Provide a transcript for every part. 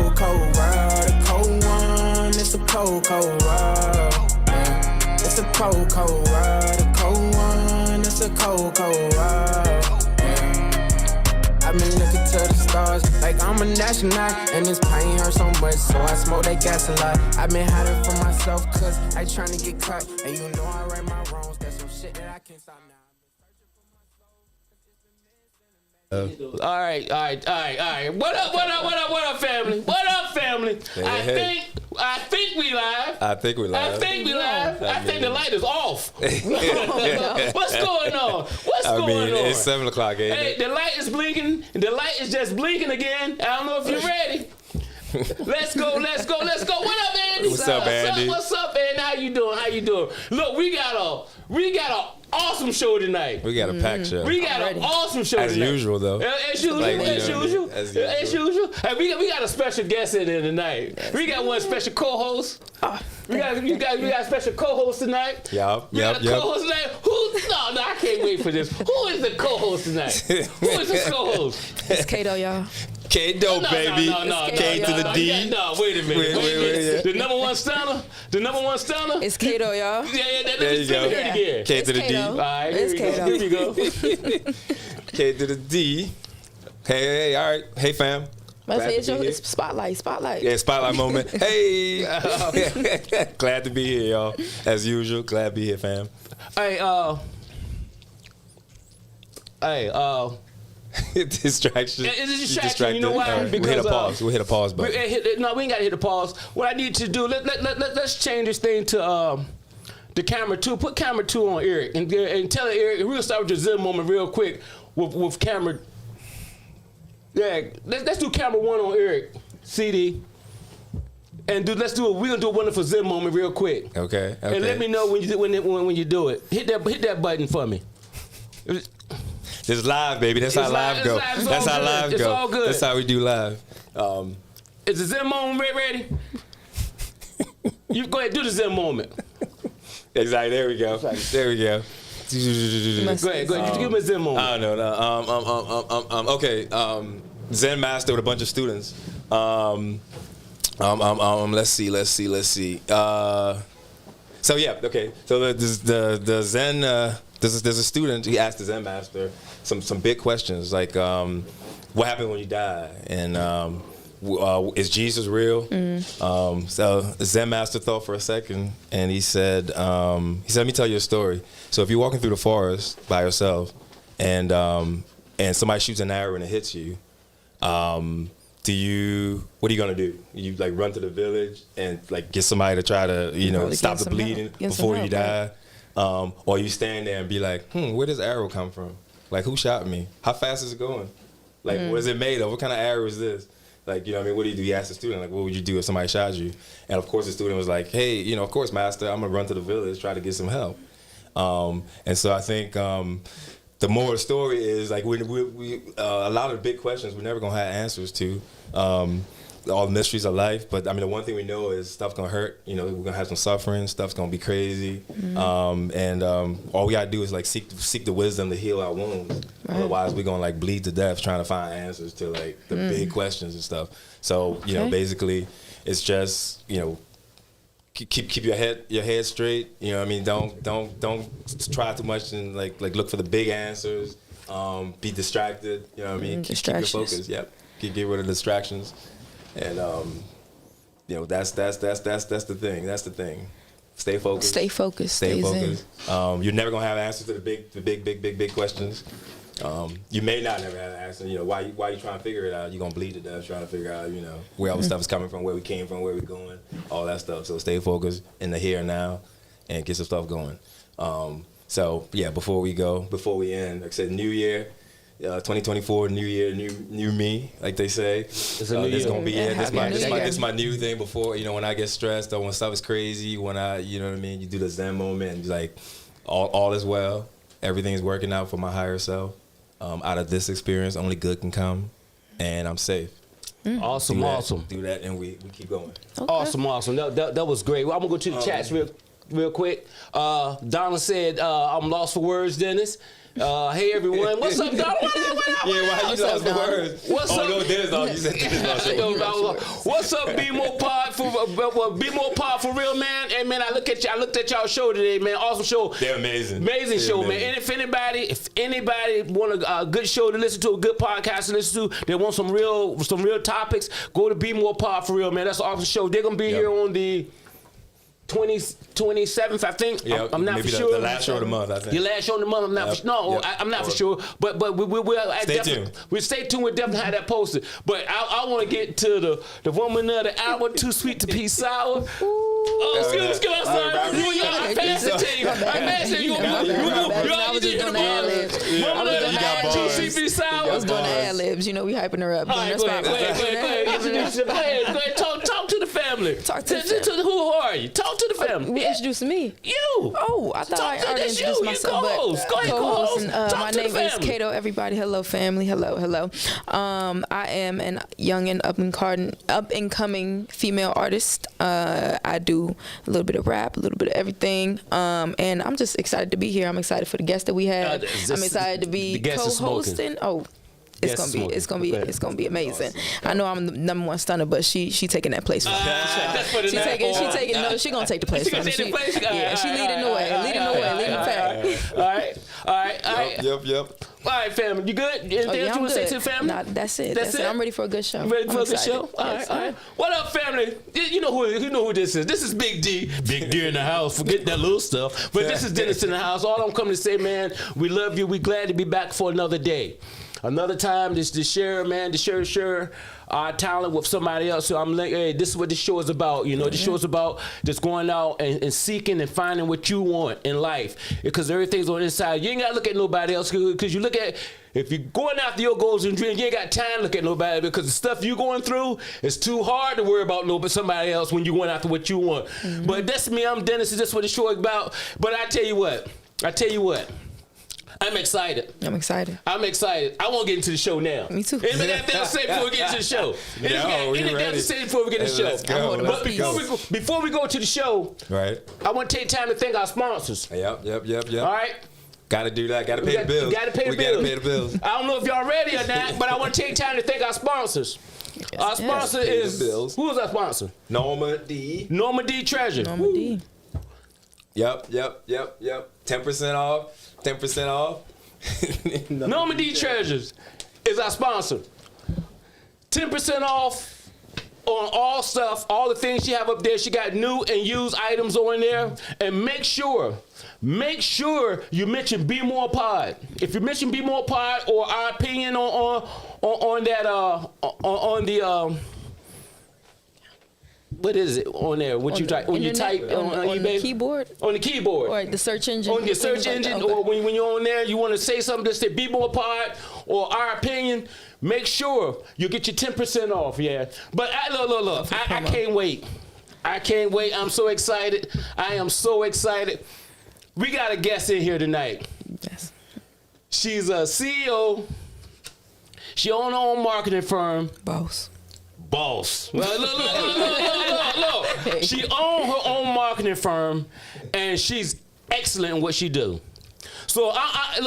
cold, cold world. A cold one, it's a cold, cold world. Yeah. It's a cold, cold world. A cold one, it's a cold, cold world. I've been looking to the stars like I'm a astronaut, and this pain hurts so much, so I smoke that gas a lot. I've been hiding from myself, cause I tryna get caught, and you know I right my wrongs, that's some shit that I can't stop now. All right. What up, family? What up, family? Hey. I think we live. I think we live. I think the light is off. What's going on? It's 7 o'clock, ain't Hey, it? the light is blinking. The light is just blinking again. I don't know if you're ready. Let's go. What up, Andy? What's up, Andy? What's up, Andy? How you doing? Look, we got a awesome show tonight. We got a packed show. We got an awesome show as tonight. Usual, though. As usual. As usual. Hey, we got a special guest in there tonight. We got one special co-host. We got a special co-host tonight. Yep. Co-host tonight. No, I can't wait for this. Who is the co-host tonight? Who is the co-host? It's Kato, y'all. K-Do, baby. K to the D. No, wait a minute. Wait. The number one stunner? It's Kato, y'all. Yeah, There you go. Again. K to the D. All right, It's here we go. K to the D. Hey, all right. Hey, fam. It's spotlight. Yeah, spotlight moment. Hey. Glad to be here, y'all. As usual, glad to be here, fam. Hey, Distraction. It's a distraction. You know why? Right. Because we hit a pause button. No, we ain't got to hit the pause. What I need to do, let's change this thing to the camera 2. Put camera 2 on Eric and tell Eric. We're gonna start with your Zen moment real quick with camera. Yeah, let's do camera 1 on Eric, CD, and we're gonna do a wonderful Zen moment real quick. Okay. And let me know when you do it. Hit that button for me. This is live, baby. That's how live go. That's how live go. It's all good. That's how we do live. Is the Zen moment ready? You go ahead, do the Zen moment. Exactly. There we go. Go ahead. Give me a Zen moment. I don't know. Okay. Zen master with a bunch of students. Let's see. So yeah. Okay. So the Zen. There's a student. He asked the Zen master some big questions like, what happened when you die, and is Jesus real? So the Zen master thought for a second, and he said, let me tell you a story. So if you're walking through the forest by yourself, and somebody shoots an arrow and it hits you, what are you gonna do? You like run to the village and like get somebody to try to stop the bleeding before you die, or you stand there and be like, where does arrow come from? Like, who shot me? How fast is it going? Like, what is it made of? What kind of arrow is this? Like, what do you do? He asked the student, like, what would you do if somebody shot you? And of course the student was like, hey, of course, master, I'm gonna run to the village, try to get some help. And so I think the moral of the story is like we a lot of the big questions we're never gonna have answers to. All the mysteries of life, but I mean the one thing we know is stuff's gonna hurt. We're gonna have some suffering. Stuff's gonna be crazy, and all we gotta do is like seek the wisdom to heal our wounds. Right. Otherwise, we're gonna like bleed to death trying to find answers to like the big questions and stuff. So basically, it's just keep your head straight. Don't try too much and like look for the big answers. Be distracted. Keep your focus. Yep. Get rid of distractions. And that's the thing. That's the thing. Stay focused. Stay focused. You're never gonna have answers to the big questions. You may not never have an answer. Why you trying to figure it out? You're gonna bleed to death trying to figure out where all the stuff is coming from, where we came from, where we're going, all that stuff. So stay focused in the here and now, and get some stuff going. So yeah, before we end, like I said, New Year. 2024, new year, new me, like they say. It's gonna be it. This my new thing. Before when I get stressed or when stuff is crazy, when you do the Zen moment and like all is well, everything is working out for my higher self. Out of this experience, only good can come, and I'm safe. Awesome. Do that, and we keep going. Okay. Awesome. That was great. Well, I'm gonna go to the chats real quick. Donna said, I'm lost for words, Dennis. Hey everyone, what's up, dog? What up? Yeah, why you lost the words? What's up? No, Dennis, dog. You said Dennis. What's up, Bmore Pod Bmore Pod for real, man? Hey man, I looked at y'all show today, man. Awesome show. They're amazing. Amazing show, man. And if anybody want a good show to listen to, a good podcast to listen to, they want some real topics, go to Bmore Pod for real, man. That's an awesome show. They're gonna be here on the 27th, I think. Yeah, I'm not maybe for sure. The last show of the month, I think. Your last show of the month, I'm not for no, I'm not for sure. But we'll stay tuned. We'll stay tuned. We'll definitely have that posted. But I want to get to the woman of the hour, too sweet to be sour. Excuse me, I'm sorry. I passed it to you. I passed it. You did the bars. Woman of the hour, too sweet to be sour. I was doing the ad-libs. You know, we hyping her up. All right, go ahead. Talk to the family. Talk to the family. Who are you? Talk to the family. We introducing me. You. Oh, I thought I already introduced myself. Co-host. Go ahead, co-host. My name is Kato. Everybody, hello, family. Hello. I am an young and up and coming female artist. I do a little bit of rap, a little bit of everything, and I'm just excited to be here. I'm excited for the guests that we have. I'm excited to be co-hosting. It's gonna be amazing. I know I'm the number one stunner, but she taking that place. She gonna take the place. She leading the way, leading the pack. All right. Yep. All right, family, you good? Anything else you want to say to the family? Nah, that's it. I'm ready for a good show. Ready for a good show? All right. What up, family? You know who this is. This is Big D. Big D in the house. Forget that little stuff. But this is Dennis in the house. All I'm coming to say, man, we love you. We glad to be back for another day. Another time to share our talent with somebody else. So I'm like, hey, this is what this show is about. You know, this show is about just going out and seeking and finding what you want in life. Because everything's on the inside. You ain't got to look at nobody else. Because you look at, if you're going after your goals and dreams, you ain't got time to look at nobody, because the stuff you're going through, it's too hard to worry about somebody else when you're going after what you want. But that's me. I'm Dennis. That's what the show is about. But I tell you what. I'm excited. I want to get into the show now. Me too. Anybody got to say before we get into the show? Anything else to say before we get into the show? But before we go to the show, right? I want to take time to thank our sponsors. Yep. All right? Got to do that. Got to pay the bills. We got to pay the bills. I don't know if y'all ready or not, but I want to take time to thank our sponsors. Our sponsor is, who is our sponsor? Norma D. Treasure. Norma D. Yep. 10% off. Norma D Treasures is our sponsor. 10% off on all stuff, all the things she have up there. She got new and used items on there. And make sure you mention Bmore Pod. If you mention Bmore Pod or our opinion on that what is it on there? What you type when you type on eBay? The keyboard? On the keyboard. Or the search engine. On your search engine, like or when you're on there, you want to say something that say Bmore Pod or our opinion, make sure you get your 10% off, yeah. But look, I can't wait. I'm so excited. I am so excited. We got a guest in here tonight. Yes. She's a CEO. She owns her own marketing firm. Boss. Well, look. She owns her own marketing firm, and she's excellent in what she do. So I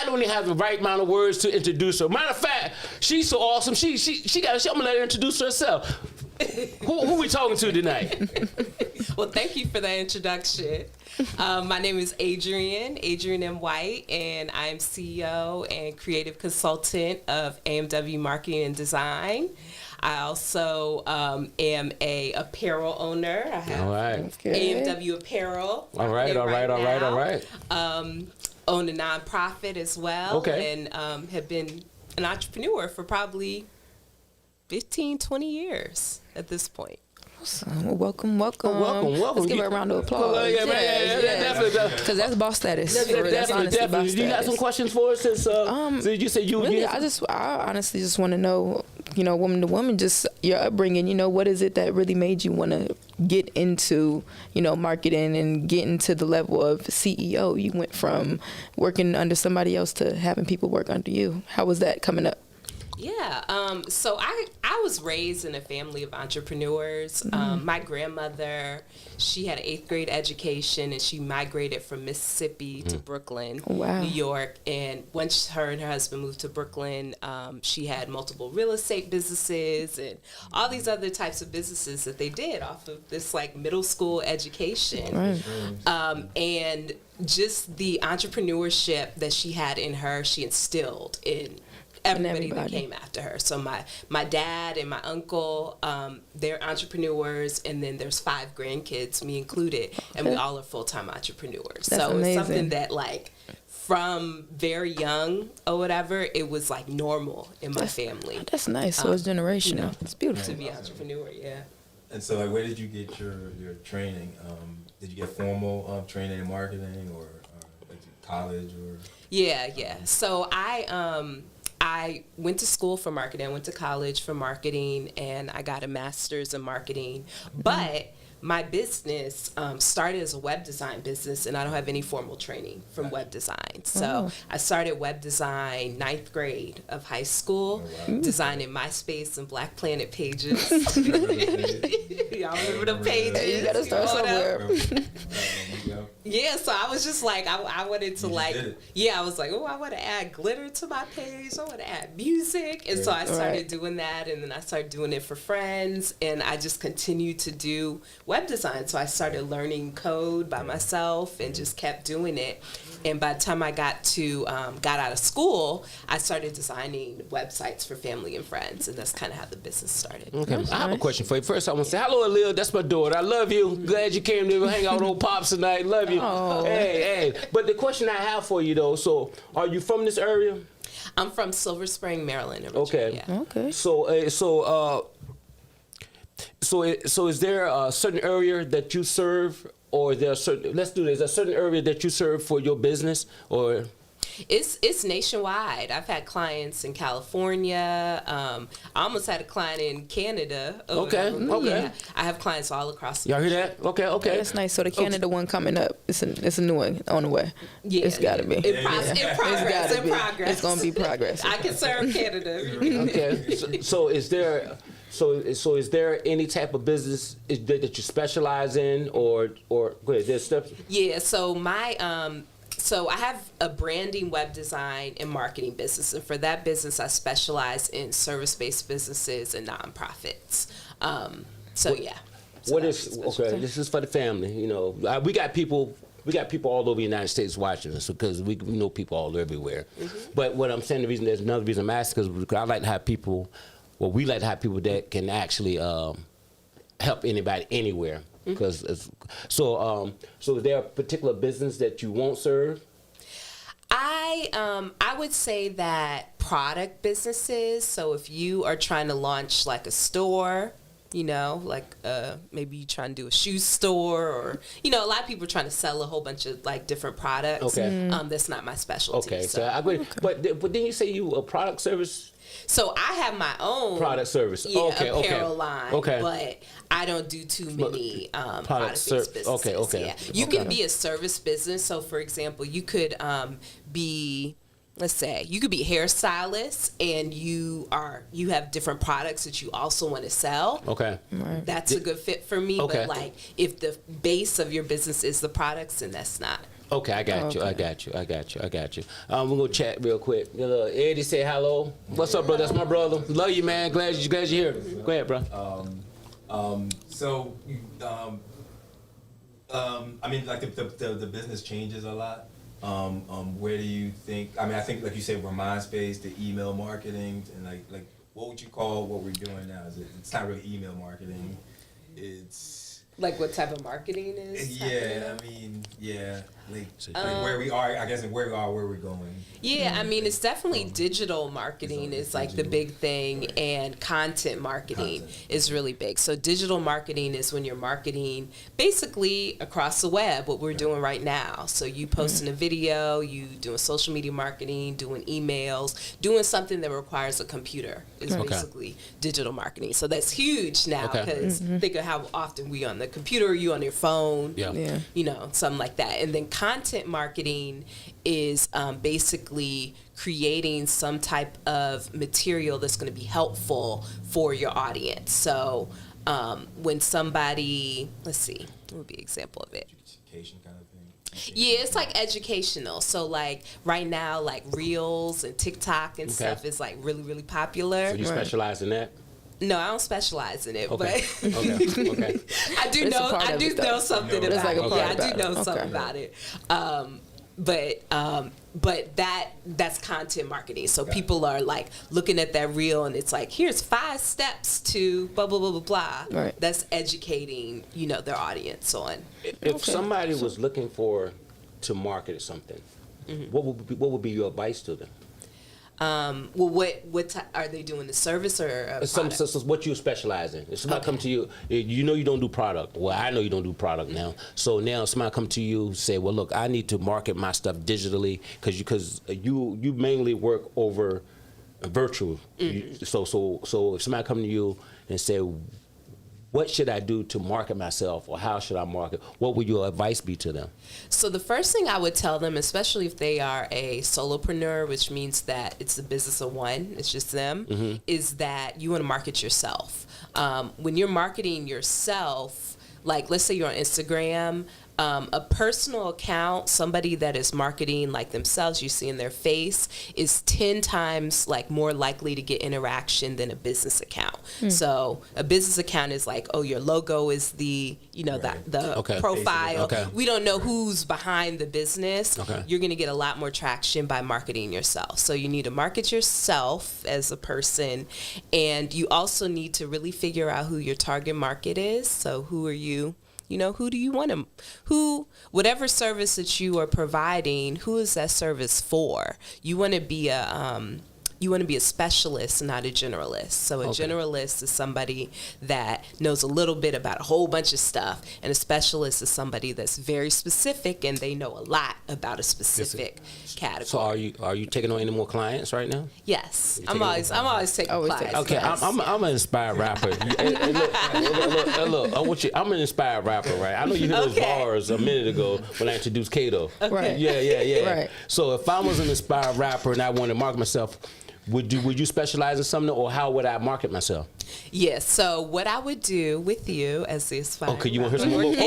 don't even have the right amount of words to introduce her. Matter of fact, she's so awesome. I'm gonna let her introduce herself. Who we talking to tonight? Well, thank you for that introduction. My name is Adrian White, and I'm CEO and creative consultant of AMW Marketing and Design. I also am a apparel owner. I have AMW Apparel. All right. Own a nonprofit as well. Okay. And have been an entrepreneur for probably 15, 20 years at this point. Well, welcome. Welcome. Let's give her a round of applause. Yeah, definitely. Because that's boss status. Definitely. Do you got some questions for us? So you said you. Really, I honestly just want to know, woman to woman, just your upbringing. What is it that really made you want to get into, marketing and get into the level of CEO? You went from working under somebody else to having people work under you. How was that coming up? Yeah. So I was raised in a family of entrepreneurs. My grandmother, she had an 8th grade education, and she migrated from Mississippi to Brooklyn, Wow. New York. And once her and her husband moved to Brooklyn, she had multiple real estate businesses and all these other types of businesses that they did off of this like middle school education. And just the entrepreneurship that she had in her, she instilled in everybody that came after her. So my dad and my uncle, they're entrepreneurs, and then there's 5 grandkids, me included, and we all are full-time entrepreneurs. That's so amazing. It's something that like from very young or whatever, it was like normal in my family. That's nice. So it's generational. It's beautiful. To be an entrepreneur, yeah. And so, like, where did you get your training? Did you get formal training in marketing, or like college, or? Yeah. So I went to school for marketing. I went to college for marketing, and I got a master's in marketing. But my business started as a web design business, and I don't have any formal training from web design. So I started web design 9th grade of high school, designing MySpace and Black Planet pages. Y'all remember the pages? You gotta start somewhere. Yeah, so I was just like, I wanted to like, I was like, I want to add glitter to my page. I want to add music. And so I started doing that, and then I started doing it for friends, and I just continued to do web design. So I started learning code by myself and just kept doing it. And by the time I got out of school, I started designing websites for family and friends, and that's kind of how the business started. Okay, I have a question for you. First, I want to say hello, Alil. That's my daughter. I love you. Glad you came to hang out with old pops tonight. Love you. Oh. Hey. But the question I have for you though. So, are you from this area? I'm from Silver Spring, Maryland. Originally. Okay. So is there a certain area that you serve, or is there a certain? Let's do this. A certain area that you serve for your business, or? It's nationwide. I've had clients in California. I almost had a client in Canada. Okay. Yeah, I have clients all across the Y'all hear that? Okay. That's nice. So the Canada one coming up, it's a new one on the way. Yeah, It's gotta be. In progress. It's gonna be progress. I can serve Canada. Okay. So is there? So is there any type of business that you specialize in, or go ahead? There's stuff. Yeah. So I have a branding, web design, and marketing business, and for that business, I specialize in service-based businesses and nonprofits. This is for the family. You know, we got people all over the United States watching us because we know people all everywhere. But what I'm saying, there's another reason I'm asking, because I like to have people. Well, we like to have people that can actually help anybody anywhere. Because so is there a particular business that you won't serve? I would say that product businesses. So if you are trying to launch like a store, you know, like maybe you're trying to do a shoe store, or a lot of people are trying to sell a whole bunch of like different products. Okay. That's not my specialty. Okay, so I agree. But didn't you say you a product service? So I have my own product service. Apparel line. Okay. But I don't do too many product-based businesses. Okay. Yeah. You can be a service business. So for example, you could be, let's say, you could be a hairstylist, and you have different products that you also want to sell. Okay. Right. That's a good fit for me. Okay. But like if the base of your business is the products, then that's not. Okay, I got you. We're gonna chat real quick. Eddie say hello. What's up, bro? That's my brother. Love you, man. Glad you're here. Go ahead, bro. I mean, like the business changes a lot. Where do you think? I mean, I think like you said, we're MySpace, the email marketing, and like what would you call what we're doing now? It's not really email marketing. It's like what type of marketing is? Like where we are, I guess, and where we're going. Yeah, I mean, it's definitely digital marketing is like the big thing, right. And content marketing is really big. So digital marketing is when you're marketing basically across the web, what we're doing right now. So you posting a video, you doing social media marketing, doing emails, doing something that requires a computer is basically digital marketing. So that's huge now because think of how often we on a computer or you on your phone. Yeah. You know, something like that. And then content marketing is basically creating some type of material that's going to be helpful for your audience. So when somebody, let's see, what would be an example of it? Education kind of thing. Yeah, it's like educational. So like right now, like Reels and TikTok and stuff is like really, really popular. So you specialize in that? No, I don't specialize in it, Okay. but Okay. I do It's a know part I of do it, though. know something It's about like a it. part Yeah, I do about know it. something Okay. about it. But that's content marketing. So people are like looking at that reel and it's like, here's 5 steps to blah blah blah blah blah. Right. That's educating, you know, their audience on. If somebody was looking to market something, what would be your advice to them? Well, what are they doing? The service or a product? So what you specialize in? If somebody come to you, you know you don't do product. Well, I know you don't do product now. So now somebody come to you, say, well, look, I need to market my stuff digitally because you mainly work over virtual. So if somebody come to you and say, what should I do to market myself, or how should I market? What would your advice be to them? So the first thing I would tell them, especially if they are a solopreneur, which means that it's a business of one, it's just them, is that you want to market yourself. When you're marketing yourself, like let's say you're on Instagram, a personal account, somebody that is marketing like themselves, you see in their face, is 10 times like more likely to get interaction than a business account. So a business account is like, oh, your logo is the, you know, the profile. Okay. We don't know who's behind the business. Okay. You're going to get a lot more traction by marketing yourself. So you need to market yourself as a person, and you also need to really figure out who your target market is. So who are you? You know, who do you want to, whatever service that you are providing, who is that service for? You want to be a specialist, not a generalist. So a generalist is somebody that knows a little bit about a whole bunch of stuff, and a specialist is somebody that's very specific and they know a lot about a specific category. So are you taking on any more clients right now? Yes, I'm always taking clients. Okay, yes. I'm an inspired rapper. Hey, look, I'm an inspired rapper, right? I know you heard those bars a minute ago when I introduced Kato. Right. Yeah. Right. So if I was an inspired rapper and I wanted to market myself, would you specialize in something, or how would I market myself? Yes. So what I would do with you as the aspiring Okay, you want to hear some rapper- more? Wait.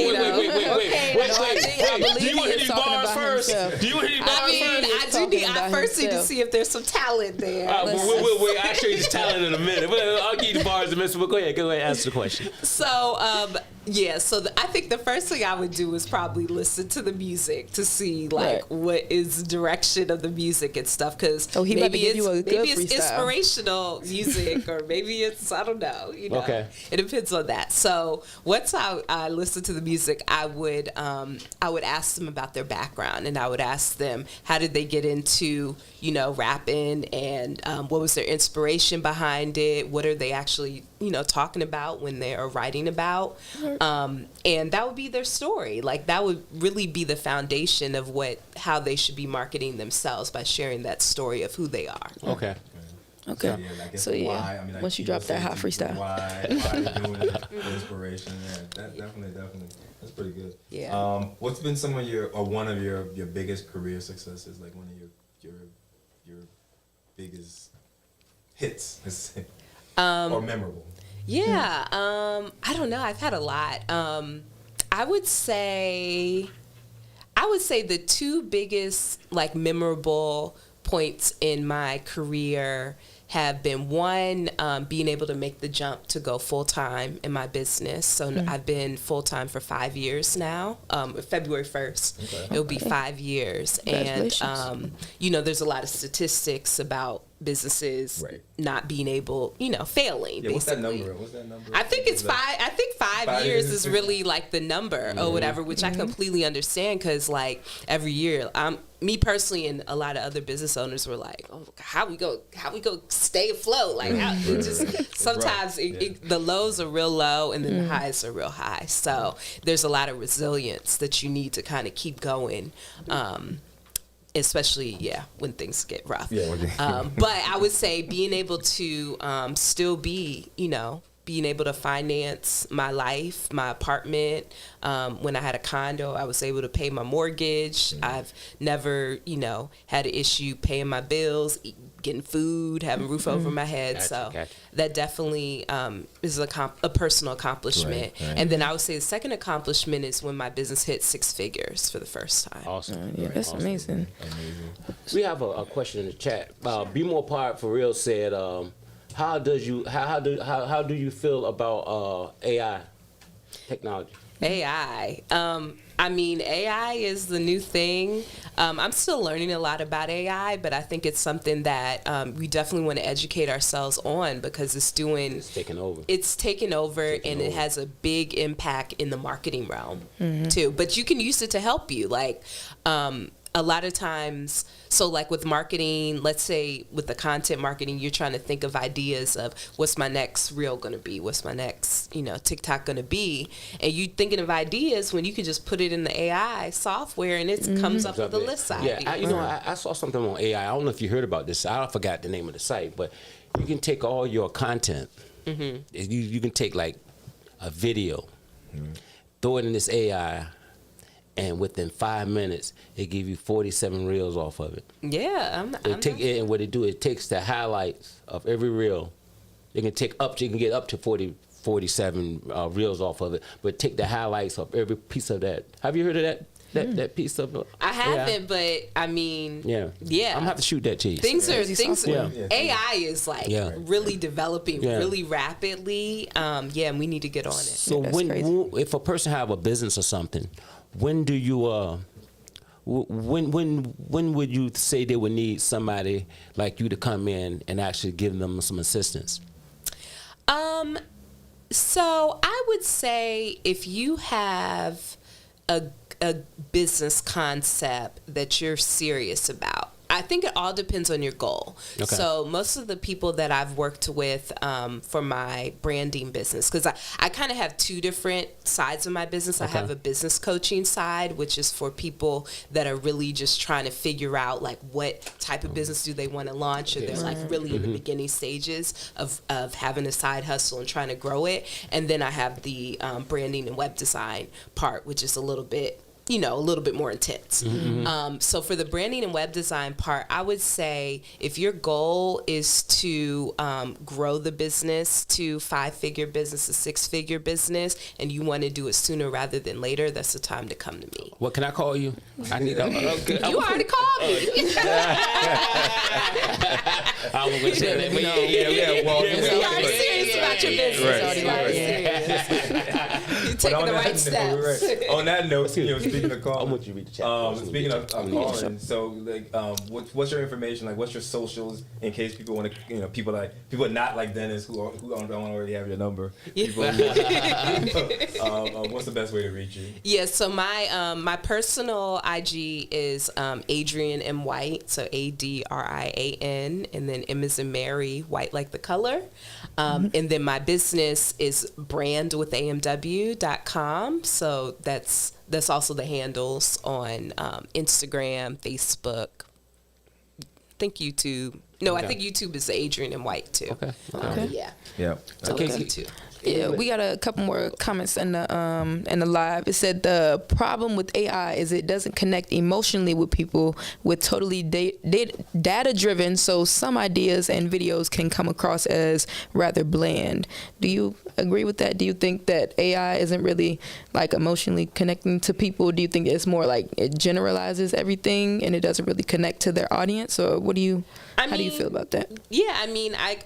Do you want to hear these bars first? himself. Do you want to hear these bars I mean, first? I first need to see if there's some talent there. Wait. I'll show you this talent in a minute. I'll give you the bars in a minute. But go ahead, answer the question. So, I think the first thing I would do is probably listen to the music to see what is the direction of the music and stuff. Because he might be giving you a good maybe it's freestyle. Inspirational music, or maybe it's, I don't know. You know, Okay. It depends on that. So once I listen to the music, I would ask them about their background, and I would ask them how did they get into, you know, rapping, and what was their inspiration behind it? What are they actually, you know, talking about when they are writing about? And that would be their story. Like that would really be the foundation of how they should be marketing themselves, by sharing that story of who they are. Okay. Okay. So Why? I mean, like, once you drop that hot freestyle. Why you're doing it, inspiration. Yeah, definitely. That's pretty good. Yeah. What's been some of one of your biggest career successes? Like one of your biggest hits, let's say, or memorable? Yeah. I don't know. I've had a lot. I would say the 2 biggest like memorable points in my career have been, one, being able to make the jump to go full-time in my business. So I've been full-time for 5 years now. February 1st, it'll be 5 years. And, you know, there's a lot of statistics about businesses not being able, you know, failing, basically. What's that number? I think it's 5. I think 5 years is really like the number or whatever, which I completely understand, because like every year, me personally and a lot of other business owners were like, oh, how we go stay afloat? Like it just sometimes the lows are real low and then the highs are real high. So there's a lot of resilience that you need to kind of keep going. Especially, when things get rough. But I would say being able to still be being able to finance my life, my apartment. When I had a condo, I was able to pay my mortgage. I've never, had an issue paying my bills, getting food, having a roof over my head. Gotcha. That definitely is a personal accomplishment. Right. And then I would say the second accomplishment is when my business hit 6 figures for the first time. Awesome. Yeah, that's awesome. amazing. We have a question in the chat. Bmore Pod for real said, how do you feel about AI technology? AI. AI is the new thing. I'm still learning a lot about AI, but I think it's something that we definitely want to educate ourselves on because it's taking over. And it has a big impact in the marketing realm too. But you can use it to help you. Like, a lot of times, so like with marketing, let's say with the content marketing, you're trying to think of ideas of what's my next reel going to be? What's my next, TikTok going to be? And you thinking of ideas when you can just put it in the AI software and it comes up with a list of ideas. Yeah, I saw something on AI. I don't know if you heard about this. I forgot the name of the site, but you can take all your content. You can take like a video, throw it in this AI, and within 5 minutes, it give you 47 reels off of it. Yeah, and what it do, it takes the highlights of every reel. You can get up to 47 reels off of it, but take the highlights of every piece of that. Have you heard of that? That piece of I haven't, but yeah. I'm gonna have to shoot that to you. AI is really developing really rapidly. And we need to get on it. So if a person have a business or something, when do you when would you say they would need somebody like you to come in and actually give them some assistance? So I would say if you have a business concept that you're serious about, I think it all depends on your goal. Okay. So most of the people that I've worked with for my branding business, because I kind of have 2 different sides of my business. Okay. I have a business coaching side, which is for people that are really just trying to figure out like what type of business do they want to launch, or they're like really in the beginning stages of having a side hustle and trying to grow it. And then I have the branding and web design part, which is a little bit more intense. So for the branding and web design part, I would say if your goal is to grow the business to 5-figure business, a 6-figure business, and you want to do it sooner rather than later, that's the time to come to me. What can I call you? I need. You already called me. I was going to say that. You are serious about your business. You're taking the right steps. On that note, speaking of calling, I want you to read the chat. Speaking of calling, so like, what's your information? Like, what's your socials in case people want to, people not like Dennis who don't already have your number. What's the best way to reach you? Yeah, so my personal IG is Adrian M. White, so ADRIAN, and then M as in Mary, White like the color. And then my business is brandwithamw.com. So that's also the handles on Instagram, Facebook. I think YouTube. No, I think YouTube is Adrian and White too. Okay. Yeah. So YouTube. Yeah, we got a couple more comments in the live. It said the problem with AI is it doesn't connect emotionally with people. With totally data driven, so some ideas and videos can come across as rather bland. Do you agree with that? Do you think that AI isn't really like emotionally connecting to people? Do you think it's more like it generalizes everything and it doesn't really connect to their audience? Or how do you feel about that? Yeah,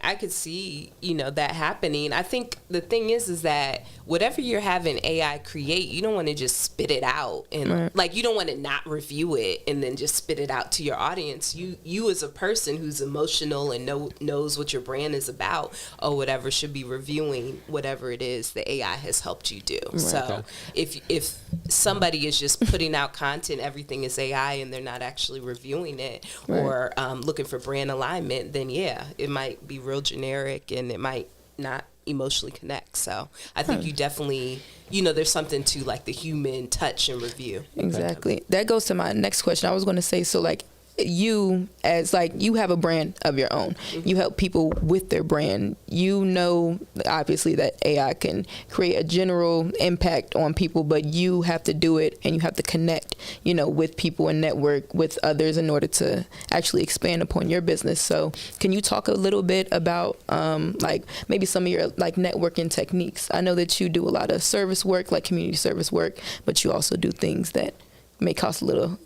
I could see, that happening. I think the thing is that whatever you're having AI create, you don't want to just spit it out and like you don't want to not review it and then just spit it out to your audience. You as a person who's emotional and knows what your brand is about or whatever should be reviewing whatever it is the AI has helped you do. Right. So if somebody is just putting out content, everything is AI and they're not actually reviewing it or looking for brand alignment, then it might be real generic and it might not emotionally connect. So I think you definitely, there's something to like the human touch and review. Exactly. That goes to my next question. I was going to say, so like you as like you have a brand of your own. You help people with their brand. You know, obviously that AI can create a general impact on people, but you have to do it and you have to connect, you know, with people and network with others in order to actually expand upon your business. So can you talk a little bit about like maybe some of your like networking techniques? I know that you do a lot of service work, like community service work, but you also do things that may cost a little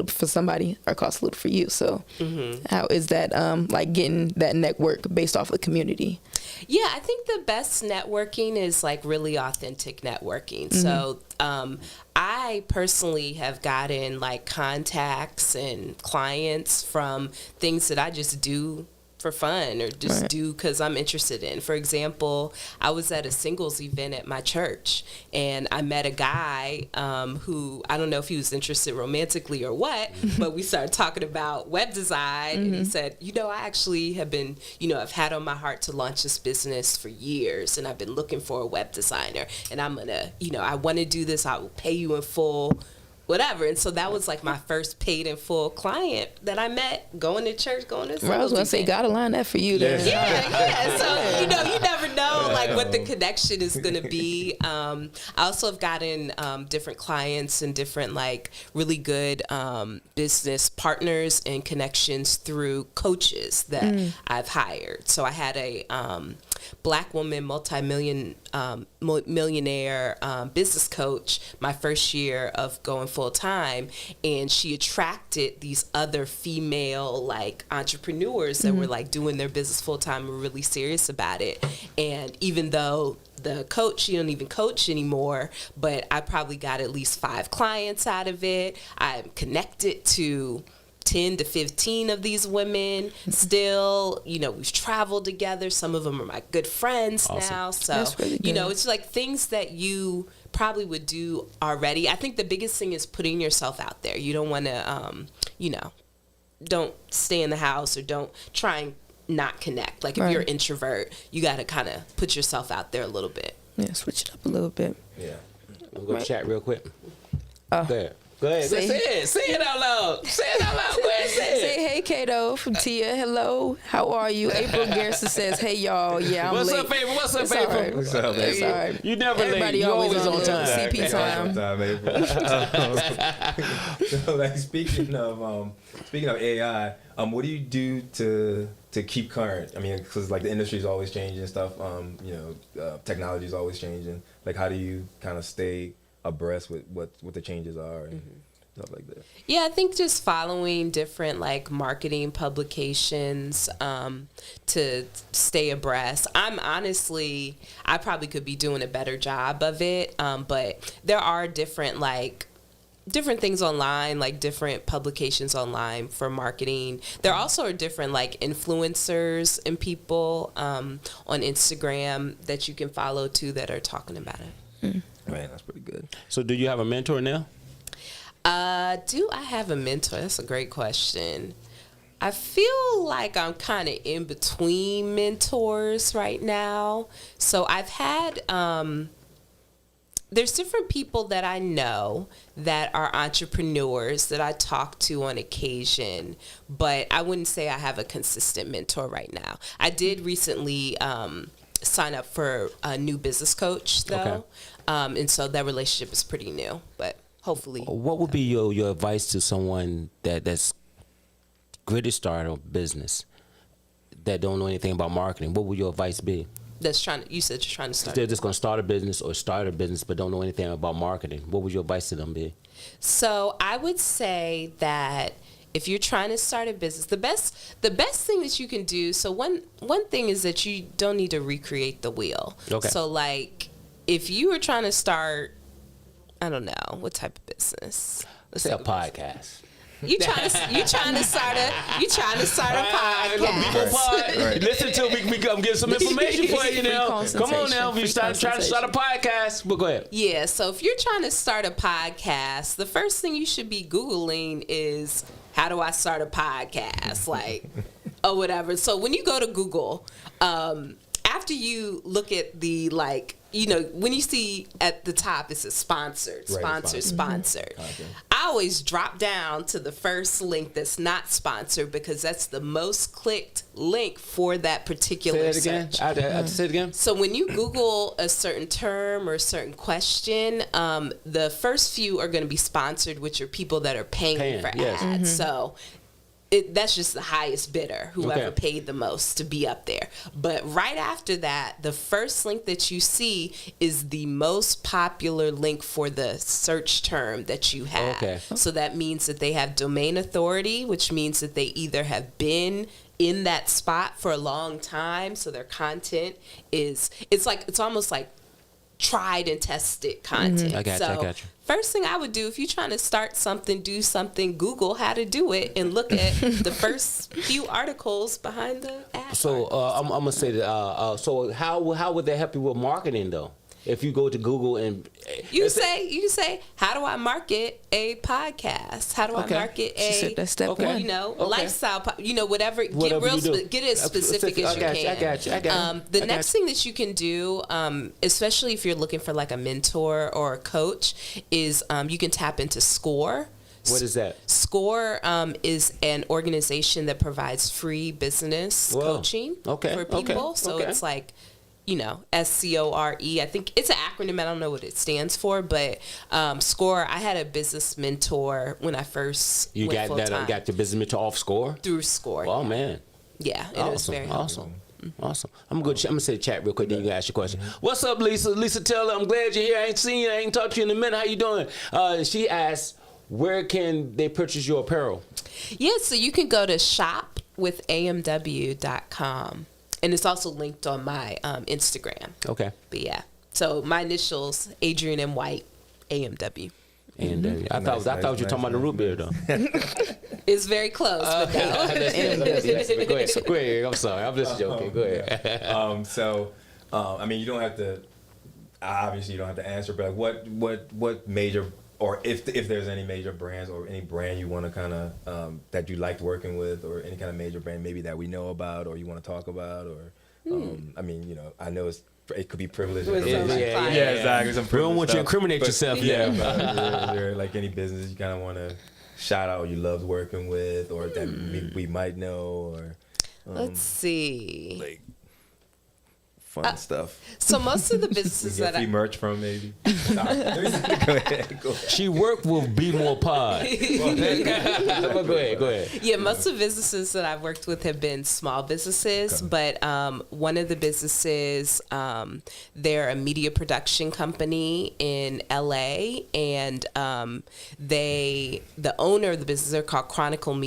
for somebody or cost a little for you. So how is that like getting that network based off of the community? Yeah, I think the best networking is like really authentic networking. So I personally have gotten like contacts and clients from things that I just do for fun or just do because I'm interested in. For example, I was at a singles event at my church and I met a guy who, I don't know if he was interested romantically or what, but we started talking about web design and he said, you know, I actually have been, you know, I've had on my heart to launch this business for years and I've been looking for a web designer and I'm gonna, you know, I want to do this, I will pay you in full, whatever. And so that was like my first paid in full client that I met going to church, going to I was going to say, gotta line that for you then. Yeah. So, you know, you never know like what the connection is going to be. I also have gotten different clients and different like really good business partners and connections through coaches that I've hired. So I had a Black woman millionaire business coach my first year of going full time, and she attracted these other female like entrepreneurs that were like doing their business full time and really serious about it. And even though the coach, she don't even coach anymore, but I probably got at least 5 clients out of it. I'm connected to 10 to 15 of these women still. You know, we've traveled together. Some of them are my good friends now. So, really you know, it's like things that you probably would do already. I think the biggest thing is putting yourself out there. You don't want to, you know, don't stay in the house or don't try and not connect. Like if you're an introvert, you got to kind of put yourself out there a little bit. Yeah, switch it up a little bit. Yeah. We'll go chat real quick. Go ahead. Say it out loud. Say it out loud. Go ahead, say it. Say hey, Kato from Tia. Hello. How are you? April Garrison says, hey, y'all. Yeah, I'm What's late. up, baby? What's up, It's baby? all right. What's up, baby? It's all right. You never Everybody late. You always on time. CP time. So, like speaking of AI, what do you do to keep current? I mean, because like the industry is always changing and stuff. You know, technology is always changing. Like, how do you kind of stay abreast with what the changes are and stuff like that? Yeah, I think just following different like marketing publications to stay abreast. I probably could be doing a better job of it, but there are different things online, like different publications online for marketing. There also are different like influencers and people on Instagram that you can follow too that are talking about it. Man, that's pretty good. So do you have a mentor now? Do I have a mentor? That's a great question. I feel like I'm kind of in between mentors right now. So I've had, there's different people that I know that are entrepreneurs that I talk to on occasion, but I wouldn't say I have a consistent mentor right now. I did recently sign up for a new business coach though. Okay. And so that relationship is pretty new, but hopefully. What would be your advice to someone that's ready to start a business that don't know anything about marketing? What would your advice be? You said you're trying to start. They're just going to start a business or start a business but don't know anything about marketing. What would your advice to them be? So I would say that if you're trying to start a business, the best thing that you can do, so one thing is that you don't need to recreate the wheel. Okay. So like if you were trying to start, I don't know, what type of business? Let's say a podcast. You trying to start a podcast. Bmore Pod. Right. Listen to we come get some information for you now. Come on now, we trying to start a podcast. But go ahead. Yeah, so if you're trying to start a podcast, the first thing you should be Googling is how do I start a podcast, like or whatever. So when you go to Google, after you look at the like, you know, when you see at the top it says sponsored, sponsored. Okay. I always drop down to the first link that's not sponsored because that's the most clicked link for that particular search. I have to say it again. So when you Google a certain term or a certain question, the first few are going to be sponsored, which are people that are paying for ads. So that's just the highest bidder, whoever paid the most to be up there. But right after that, the first link that you see is the most popular link for the search term that you have. Okay. So that means that they have domain authority, which means that they either have been in that spot for a long time, so their content it's almost like tried and tested content. I got you. First thing I would do if you're trying to start something, do something, Google how to do it and look at the first few articles behind the ad. So I'm gonna say that. So how would that help you with marketing though? If you go to Google and you say, how do I market a podcast? How do I market that's step one. You know, lifestyle, whatever get as specific as you can. I got you. The next thing that you can do, especially if you're looking for like a mentor or a coach, is you can tap into SCORE. What is that? SCORE is an organization that provides free business coaching for people. So it's like, SCORE. I think it's an acronym. I don't know what it stands for, but SCORE. I had a business mentor when I first went full time. You got your business mentor off SCORE? Through SCORE. Oh, man. Yeah, it was very helpful. Awesome. I'm gonna say the chat real quick, then you can ask your question. What's up, Lisa? Lisa Taylor, I'm glad you're here. I ain't seen you. I ain't talked to you in a minute. How you doing? She asked, where can they purchase your apparel? Yeah, so you can go to shopwithamw.com. And it's also linked on my Instagram. Okay. But yeah. So my initials, Adrian M. White, AMW. AMW. I thought you were talking about the root beer, though. It's very close, but no. Go ahead. I'm sorry. I'm just joking. Go ahead. You don't have to, obviously you don't have to answer, but what major, or if there's any major brands or any brand you want to kind of, that you liked working with, or any kind of major brand maybe that we know about or you want to talk about, or, I know it could be privileged. Exactly. We don't want you to incriminate yourself. Is there like any business you kind of want to shout out you loved working with, or that we might know, or let's see, like fun stuff. So most of the businesses that I merch from, maybe. Go ahead. She worked with Bmore Pod. Go ahead. Yeah, most of the businesses that I've worked with have been small businesses, but one of the businesses, they're a media production company in LA, and the owner of the business, they're called Chronicle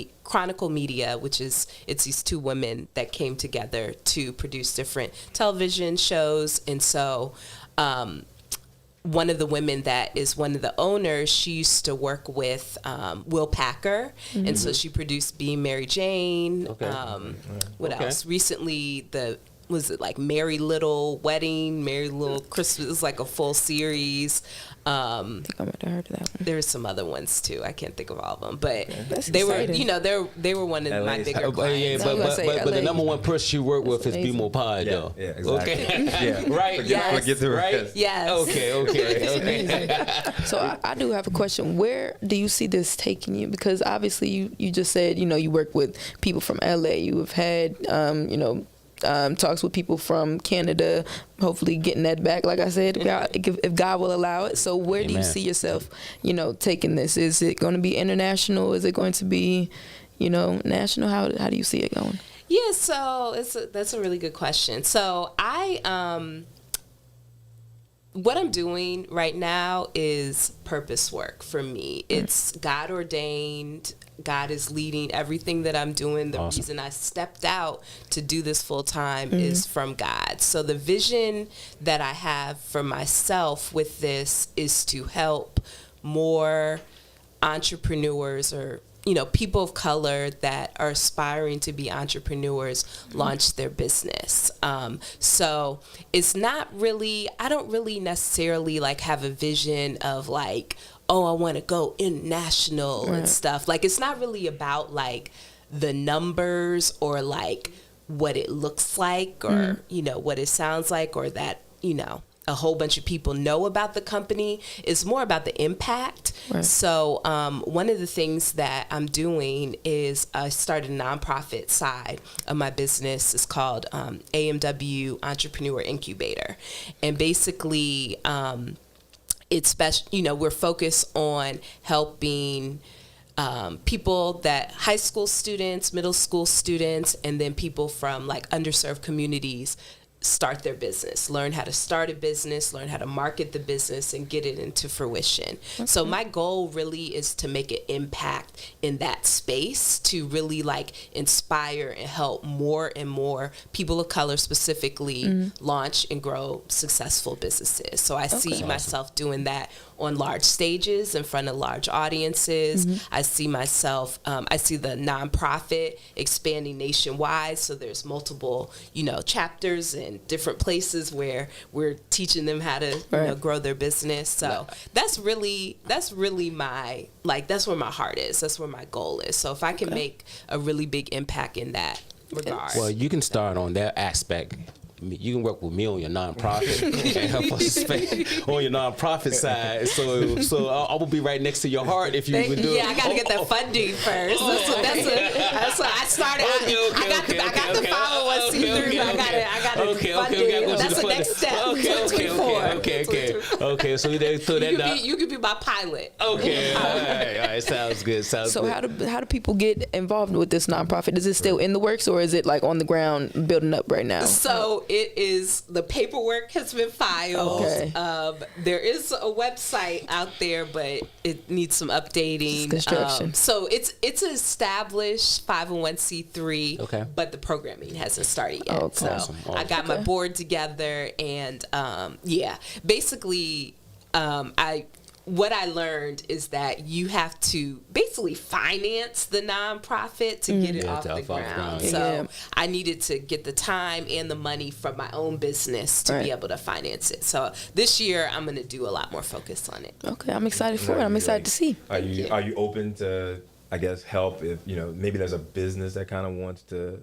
Media, which is, it's these two women that came together to produce different television shows. And so one of the women that is one of the owners, she used to work with Will Packer, and so she produced Being Mary Jane. What else? Recently, was it like Merry Little Wedding, Merry Little Christmas? It was like a full series. I think I might have heard of that one. There's some other ones too. I can't think of all of them, but they were, they were one of my bigger clients. But the number one person she worked with is Bmore Pod, though. Yeah, exactly. Okay. Right? Forget the right? Yes. Okay. So I do have a question. Where do you see this taking you? Because obviously you just said, you work with people from LA. You have had, talks with people from Canada, hopefully getting that back, like I said, if God will allow it. So where do you see yourself, taking this? Is it going to be international? Is it going to be, national? How do you see it going? Yeah, so that's a really good question. So what I'm doing right now is purpose work for me. It's God ordained. God is leading everything that I'm doing. The reason I stepped out to do this full time is from God. So the vision that I have for myself with this is to help more entrepreneurs, or people of color that are aspiring to be entrepreneurs, launch their business. So it's not really, I don't really necessarily have a vision of I want to go international and stuff. It's not really about the numbers or what it looks like or, what it sounds like, or that, a whole bunch of people know about the company. It's more about the impact. Right. So one of the things that I'm doing is I started a nonprofit side of my business. It's called AMW Entrepreneur Incubator. And basically it's we're focused on helping people that high school students, middle school students, and then people from like underserved communities start their business, learn how to start a business, learn how to market the business, and get it into fruition. Okay. So my goal really is to make an impact in that space, to really like inspire and help more and more people of color specifically launch and grow successful businesses. So I see myself doing that on large stages in front of large audiences. I see myself, I see the nonprofit expanding nationwide. So there's multiple, chapters and different places where we're teaching them how to grow their business. So that's really my, that's where my heart is. That's where my goal is. So if I can make a really big impact in that regard. Well, you can start on that aspect. You can work with me on your nonprofit and help us expand on your nonprofit side. So I will be right next to your heart if you would do it. Yeah, I got to get that funding first. That's what I started. I got the 501c3, but I got to funding. That's the next step. Okay. So they throw that down. You could be my pilot. Okay. All right. Sounds good. So how do people get involved with this nonprofit? Is it still in the works, or is it like on the ground building up right now? So it is, the paperwork has been filed. Okay. There is a website out there, but it needs some updating. Construction. So it's an established 501c3, but the programming hasn't started yet. Okay. So awesome. I got my board together, and basically what I learned is that you have to basically finance the nonprofit to get it off the ground. So I needed to get the time and the money from my own business to be able to finance it. So this year I'm going to do a lot more focus on it. Okay, I'm excited for it. I'm excited to see. Are you open to, I guess, help if maybe there's a business that kind of wants to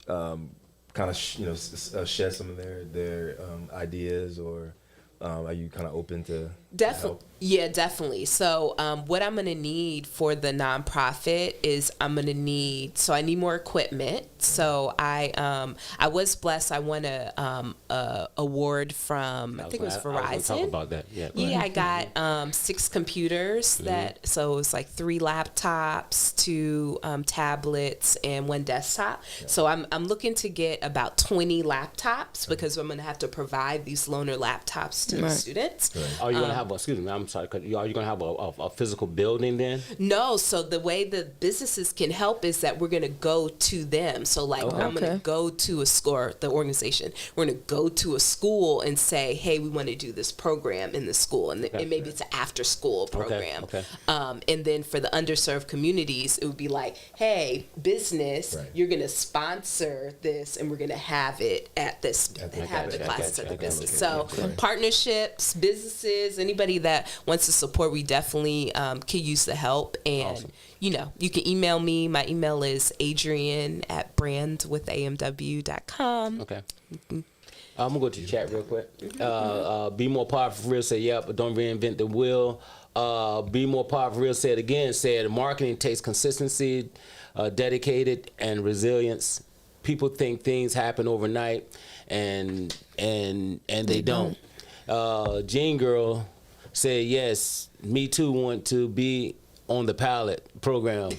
kind of share some of their ideas, or are you kind of open to help? Yeah, definitely. So what I'm going to need for the nonprofit is I need more equipment. So I was blessed. I won a award from, I think it was Verizon. I was talk about that. Yeah, I got 6 computers so it was like 3 laptops, 2 tablets, and 1 desktop. Yeah. So I'm looking to get about 20 laptops because I'm going to have to provide these loaner laptops to the students. Right. Are you going to have are you going to have a physical building then? No. So the way the businesses can help is that we're going to go to them. So I'm going to go to a school, the organization. We're going to go to a school and say, hey, we want to do this program in the school. And maybe it's an after school program. And then for the underserved communities, it would be like, hey, business, you're going to sponsor this and we're going to have it at this, have the classes at the business. So partnerships, businesses, anybody that wants to support, we definitely could use the help. And, you can email me. My email is adrian@brandwithamw.com. Okay. I'm going to go to the chat real quick. Bmore Pod for real said, but don't reinvent the wheel. Bmore Pod for real said again, marketing takes consistency, dedicated, and resilience. People think things happen overnight, and they don't. Jean Girl said, yes, me too want to be on the pilot program.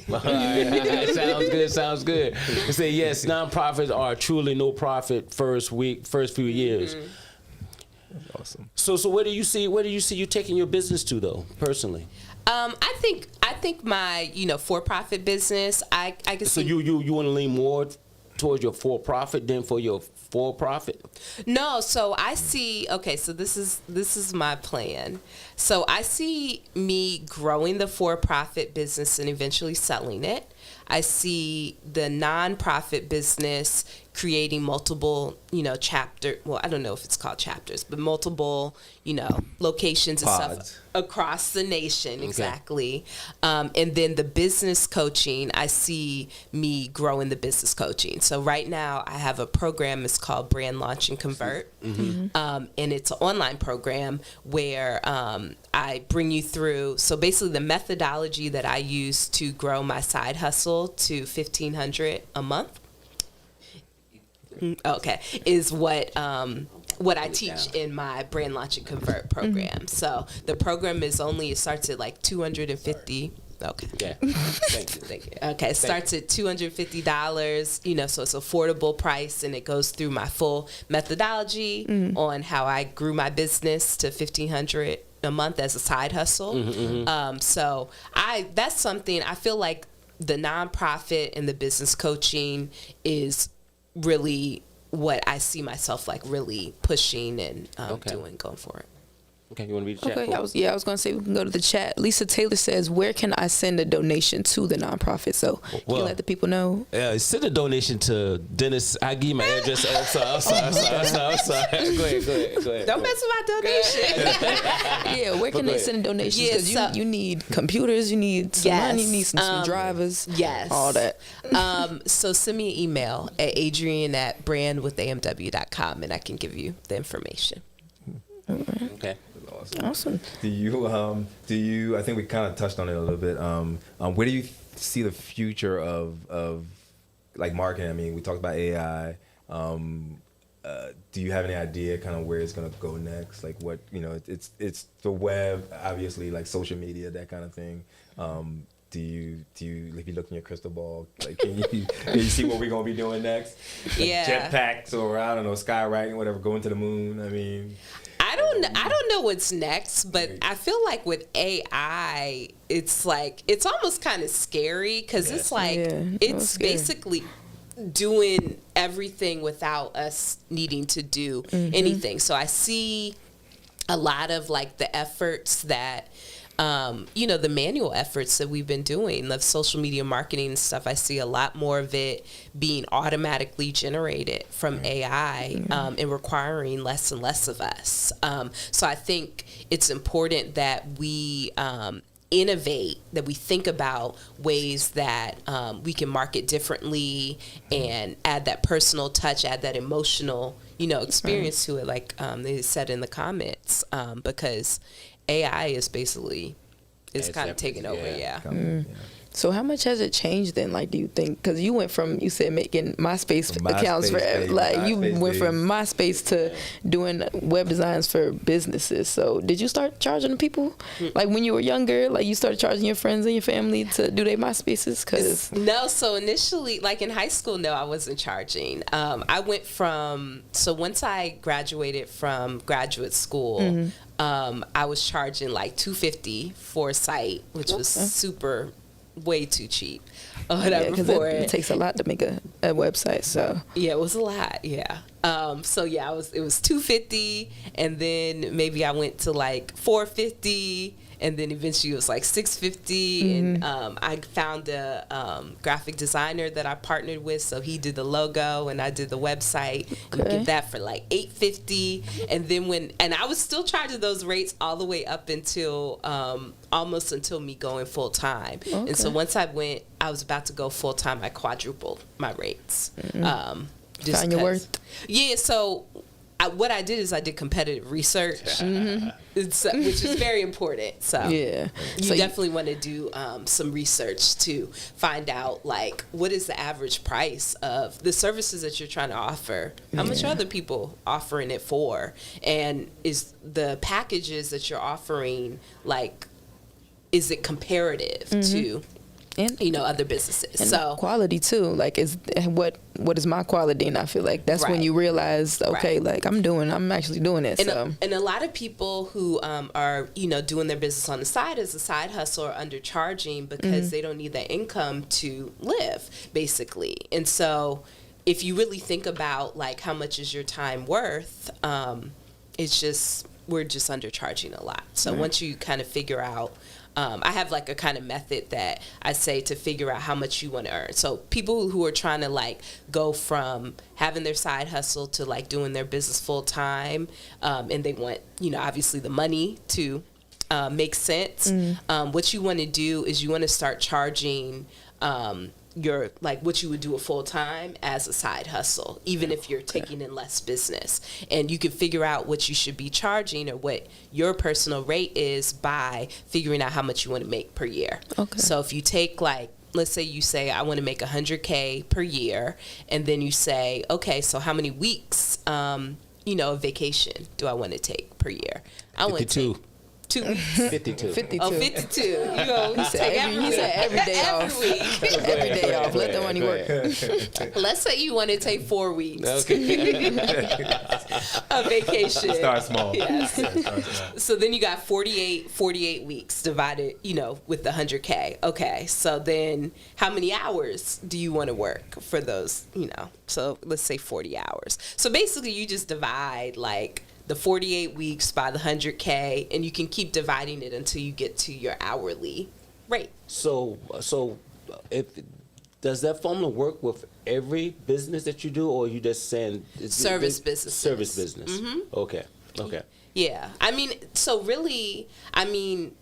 Sounds good. They say, yes, nonprofits are truly no profit first few years. Awesome. So where do you see you taking your business to, though, personally? I think my for-profit business, I can see. So you want to lean more towards your for-profit than for your for-profit? No, so I see, so this is my plan. So I see me growing the for-profit business and eventually selling it. I see the nonprofit business creating multiple, chapter. Well, I don't know if it's called chapters, but multiple, locations and Pods. stuff across the nation. Exactly. And then the business coaching, I see me growing the business coaching. So right now I have a program. It's called Brand Launch and Convert. And it's an online program where I bring you through. So basically the methodology that I use to grow my side hustle to $1,500 a month. Okay, is what I teach in my Brand Launch and Convert program. So the program it starts at like $250. Okay. Yeah. Thank you. Okay, it starts at $250, so it's affordable price, and it goes through my full methodology on how I grew my business to $1,500 a month as a side hustle. So that's something I feel like the nonprofit and the business coaching is really what I see myself like really pushing and doing going forward. Okay, you want to read the chat? Okay, I was going to say we can go to the chat. Lisa Taylor says, where can I send a donation to the nonprofit? So can you let the people know? Yeah, send a donation to Dennis. I give you my address. I'm sorry. Go ahead. Don't mess with my donation. Yeah, where can they send donations? Because you need computers, you need some money, you need some drivers. Yes. All that. So send me an email at adrian@brandwithamw.com and I can give you the information. Okay. Awesome. Do you I think we kind of touched on it a little bit. Where do you see the future of like marketing? I mean, we talked about AI. Do you have any idea kind of where it's going to go next? Like what, it's the web, obviously, like social media, that kind of thing. Do you if you look in your crystal ball, like can you see what we're gonna be doing next? Like jetpacks or I don't know, skywriting, whatever, going to the moon. I mean, I don't know what's next, but I feel like with AI, it's like it's almost kind of scary because it's like it's basically doing everything without us needing to do anything. So I see a lot of like the efforts that the manual efforts that we've been doing, the social media marketing and stuff, I see a lot more of it being automatically generated from AI and requiring less and less of us. So I think it's important that we innovate, that we think about ways that we can market differently and add that personal touch, add that emotional, experience to it, like they said in the comments, because AI is basically kind of taking over. So how much has it changed then? Like, do you think, because you said making MySpace accounts for, like, you went from MySpace to doing web designs for businesses. So did you start charging people? Like when you were younger, like you started charging your friends and your family to do their MySpaces? No, so initially, like in high school, no, I wasn't charging. I went so once I graduated from graduate school, I was charging like $250 for a site, which was way too cheap. Because it takes a lot to make a website. So it was a lot. It was $250, and then maybe I went to like $450. And then eventually it was like $650, and I found a graphic designer that I partnered with, so he did the logo and I did the website, and did that for like $850. And then and I was still charging those rates all the way up until almost until me going full time. And so once I was about to go full time, I quadrupled my rates. Just find your worth. Yeah. So what I did is I did competitive research, which is very important. So you definitely want to do some research to find out like what is the average price of the services that you're trying to offer. How much are other people offering it for? And is the packages that you're offering, like, is it comparative to and other businesses? And so quality too, like what is my quality? And I feel like that's when you realize, okay, like I'm actually doing it. And a lot of people who are doing their business on the side as a side hustle are undercharging because they don't need that income to live, basically. And so if you really think about like how much is your time worth, we're just undercharging a lot. So once you kind of figure out I have like a kind of method that I say to figure out how much you want to earn. So people who are trying to like go from having their side hustle to like doing their business full time, and they want, you know, obviously the money to make sense. What you want to do is you want to start charging your, like what you would do a full time as a side hustle, even if you're taking in less business. And you can figure out what you should be charging or what your personal rate is by figuring out how much you want to make per year. Okay. So if you take like, let's say you say, I want to make 100K per year. And then you say, okay, so how many weeks, you know, vacation do I want to take per year? I want to take 2 weeks. 52. 52. Oh, 52. You know, He said every day off. Every week. Every day off. Let the money work. Let's say you want to take 4 weeks. Okay. A vacation. Start small. Yes. Start small. So then you got 48 weeks divided, you know, with the 100K. Okay. So then how many hours do you want to work for those, you know? So let's say 40 hours. So basically you just divide like the 48 weeks by the 100K, and you can keep dividing it until you get to your hourly rate. So if does that formula work with every business that you do, or are you just saying Service businesses. Service business. Okay. Yeah. I mean, so really, I mean,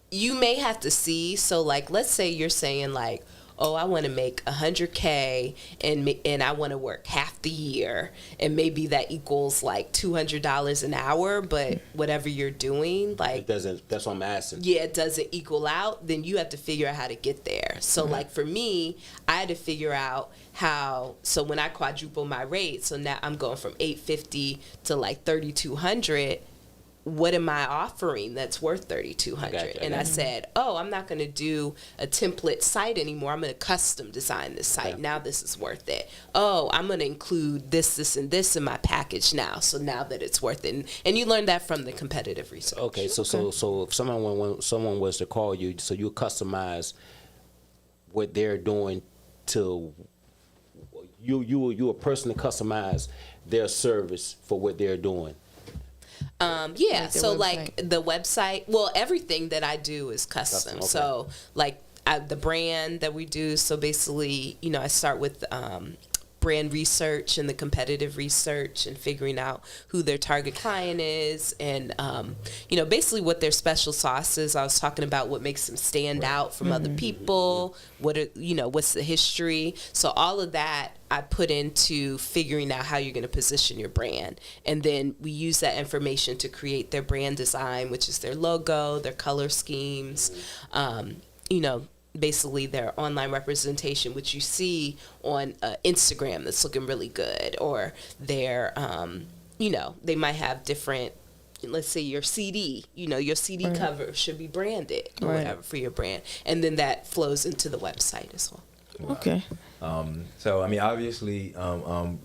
you may have to see. So like, let's say you're saying like, oh, I want to make 100K and I want to work half the year, and maybe that equals like $200 an hour, but whatever you're doing, like, It doesn't. That's what I'm asking. yeah, it doesn't equal out, then you have to figure out how to get there. So like for me, I had to figure out how, so when I quadruple my rate, so now I'm going from $850 to like $3,200. What am I offering that's worth $3,200? And I said, oh, I'm not going to do a template site anymore. I'm going to custom design this site. Okay. Now this is worth it. Oh, I'm going to include this, and this in my package now. So now that it's worth it. And you learn that from the competitive research. Okay. So if someone was to call you, so you customize what they're doing to you a person to customize their service for what they're doing. Yeah, Like the so website. like the website, well, everything that I do is custom. Okay. So like the brand that we do, so basically, you know, I start with brand research and the competitive research and figuring out who their target client is and, you know, basically what their special sauce is. I was talking about what makes them stand out from other people, what are, you know, what's the history. So all of that I put into figuring out how you're going to position your brand. And then we use that information to create their brand design, which is their logo, their color schemes, you know, basically their online representation, which you see on Instagram that's looking really good, or their, you know, they might have different, let's say your CD, you know, your CD cover should be branded or whatever for your brand. And then that flows into the website as well. Okay. So I mean, obviously,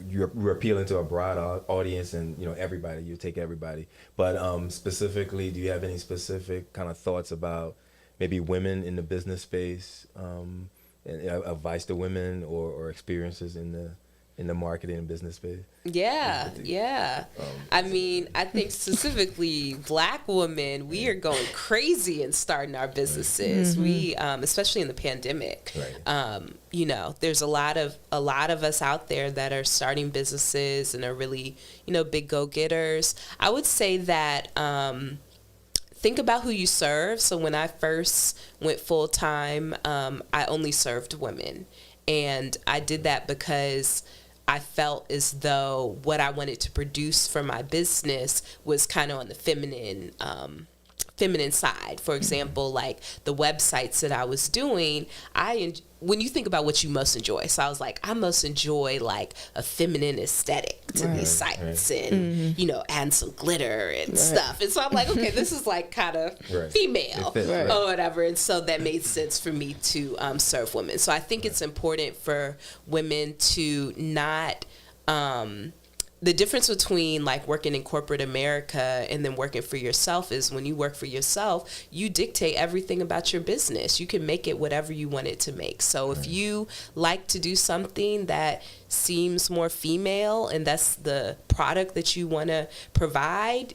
you're appealing to a broad audience, and you know everybody. You take everybody, but specifically, do you have any specific kind of thoughts about maybe women in the business space, and advice to women, or experiences in the marketing and business space? Yeah. I mean, I think specifically Black women, we are going crazy in starting our businesses. We, especially in the pandemic, you know, there's a lot of us out there that are starting businesses and are really, you know, big go-getters. I would say that, think about who you serve. So when I first went full-time, I only served women. And I did that because I felt as though what I wanted to produce for my business was kind of on the feminine side. For example, like the websites that I was doing, when you think about what you most enjoy, so I was like, I most enjoy like a feminine aesthetic to these sites, and you know, add some glitter and stuff. And so I'm like, okay, this is like kind of female or whatever. And so that made sense for me to serve women. So I think it's important for women to not. The difference between like working in corporate America and then working for yourself is when you work for yourself, you dictate everything about your business. You can make it whatever you want it to make. So if you like to do something that seems more female and that's the product that you want to provide,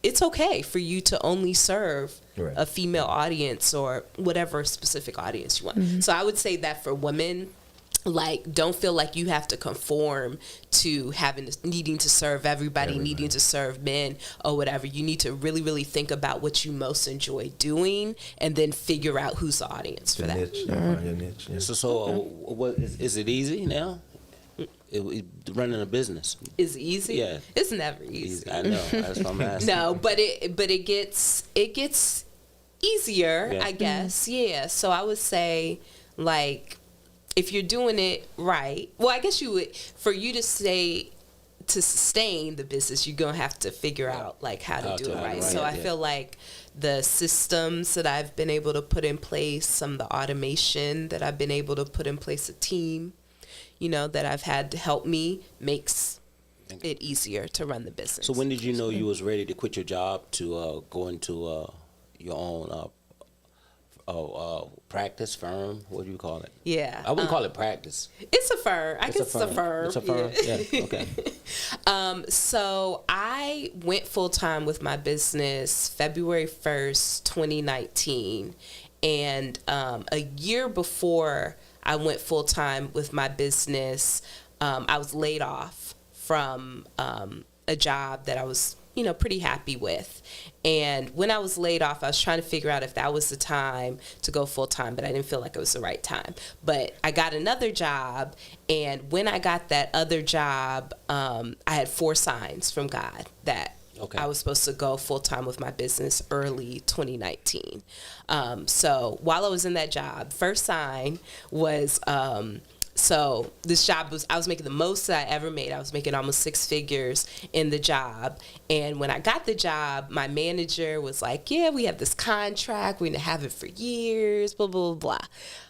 it's okay for you to only serve a female audience or whatever specific audience you want. So I would say that for women, like, don't feel like you have to conform to needing to serve everybody, needing to serve men or whatever. You need to really, really think about what you most enjoy doing, and then figure out who's the audience for that. Niche. Find your niche. Yeah. So what is it easy now? Running a business Is it easy? Yeah. It's never easy. I know. That's what I'm asking. No, but it gets easier, Yeah. I guess. Yeah. So I would say, like, if you're doing it right, well, I guess for you to sustain the business, you're gonna have to figure out like how to do it right. So I feel like the systems that I've been able to put in place, some of the automation that I've been able to put in place, a team, that I've had to help me, makes it easier to run the business. So when did you know you was ready to quit your job to go into your own practice firm? What do you call it? Yeah, I wouldn't call it practice. It's a firm. I guess it's a firm. It's a firm. Yeah. Okay. So I went full time with my business February 1st, 2019, and a year before I went full time with my business, I was laid off from a job that I was, pretty happy with. And when I was laid off, I was trying to figure out if that was the time to go full time, but I didn't feel like it was the right time. But I got another job, and when I got that other job, I had 4 signs from God that I was supposed to go full time with my business early 2019. So while I was in that job, first sign was, so this job I was making the most that I ever made. I was making almost 6 figures in the job. And when I got the job, my manager was like, yeah, we have this contract. We're going to have it for years, blah, blah, blah, blah.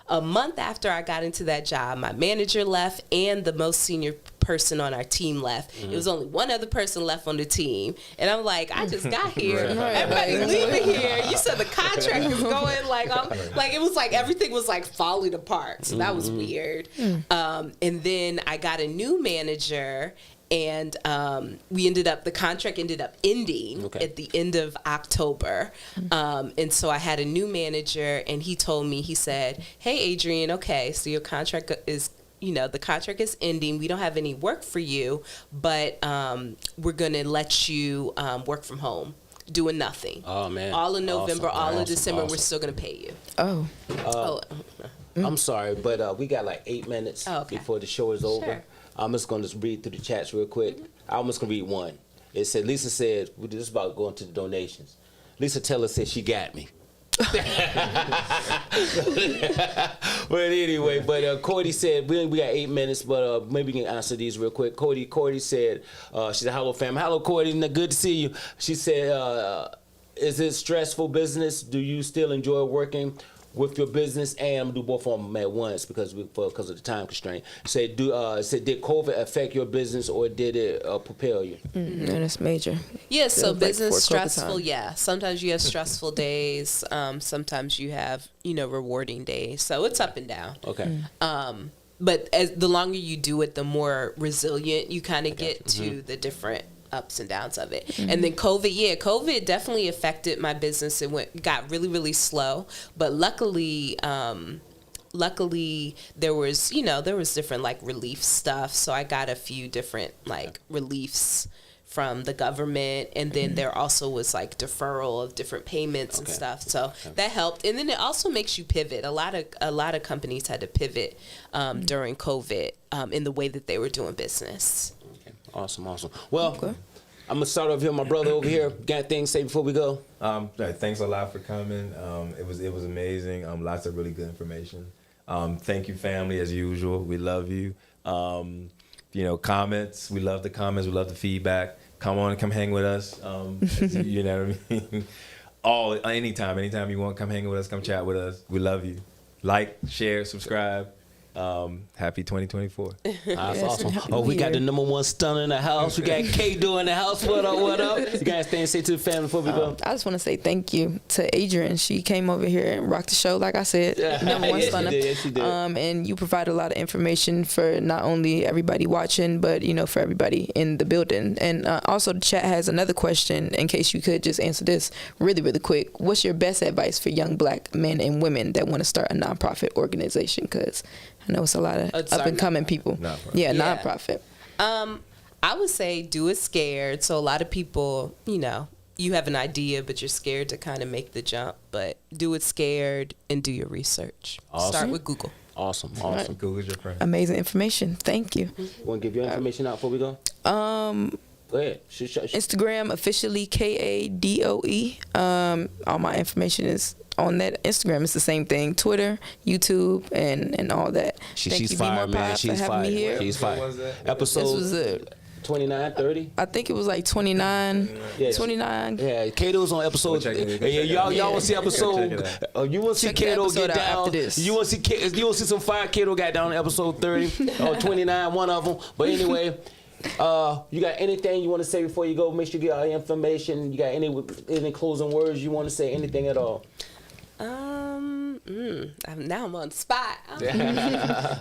A month after I got into that job, my manager left and the most senior person on our team left. It was only one other person left on the team. And I'm like, I just got here. Everybody's leaving here. You said the contract is going it was like everything was like falling apart. So that was weird. And then I got a new manager, and the contract ended up ending at the end of October. And so I had a new manager, and he told me, he said, hey, Adrian, okay, so your contract is, the contract is ending. We don't have any work for you, but we're going to let you work from home, doing nothing. Oh, man. All of November, all of December, we're still going to pay you. Oh. I'm sorry, but we got like 8 minutes before the show is over. Sure. I'm just going to read through the chats real quick. I'm just going to read one. It said, Lisa said, this is about going to the donations. Lisa Taylor said she got me. But anyway, Cody said, we got 8 minutes, but maybe we can answer these real quick. Cody said, she said, hello, fam. Hello, Cody. Good to see you. She said, is it stressful business? Do you still enjoy working with your business? And I'm gonna do both of them at once because of the time constraint. Did COVID affect your business, or did it propel you? No, that's major. Yeah, so business stressful. Time. Yeah, sometimes you have stressful days. Sometimes you have rewarding days. So it's up and down. Okay. But as the longer you do it, the more resilient you kind of get to the different ups and downs of it. And then COVID definitely affected my business. It got really, really slow, but luckily there was different like relief stuff. So I got a few different like reliefs from the government, and then there also was like deferral of different payments and stuff. So that helped. And then it also makes you pivot. A lot of companies had to pivot during COVID in the way that they were doing business. Awesome. Well, I'm gonna start over here. My brother over here got things to say before we go. Thanks a lot for coming. It was amazing. Lots of really good information. Thank you, family, as usual. We love you. Comments. We love the comments. We love the feedback. Come on and come hang with us. You know what I mean? Anytime you want, come hang with us. Come chat with us. We love you. Like, share, subscribe. Happy 2024. That's awesome. Happy Oh, we New got the Year. number one stunner in the house. We got K-Do in the house. What up, what up? You guys stay and say to the family before we go. I just want to say thank you to Adrian. She came over here and rocked the show, like I said. Number one Yes, she stunner. did, yes, she did. And you provide a lot of information for not only everybody watching, but for everybody in the building. And also, the chat has another question. In case you could just answer this really, really quick. What's your best advice for young Black men and women that want to start a nonprofit organization? Because I know it's a lot of up and coming people. Nonprofit. Yeah, Yeah. nonprofit. I would say do it scared. So a lot of people, you have an idea, but you're scared to kind of make the jump. But do it scared and do your research. Awesome. Start with Google. Awesome. Google's your friend. Amazing information. Thank you. Want to give your information out before we go? Go ahead. Instagram officially KADOE. All my information is on that. Instagram is the same thing. Twitter, YouTube, and all that. She's Thank you, fire, Bmore man. Pod, She's for having fire. me here. She's fire. What was that? Episode This was 29, 30. I think it was like 29. Yeah. 29. Yeah, Kato's on episode. Go check it. Y'all want to see Check episode? it out. You want to see Check the Kato episode get out down? after this. You want to see some fire? Kato got down to episode 30 or 29, one of them. But anyway. You got anything you want to say before you go? Make sure you get all the information. You got any closing words you want to say? Anything at all? Now I'm on the spot.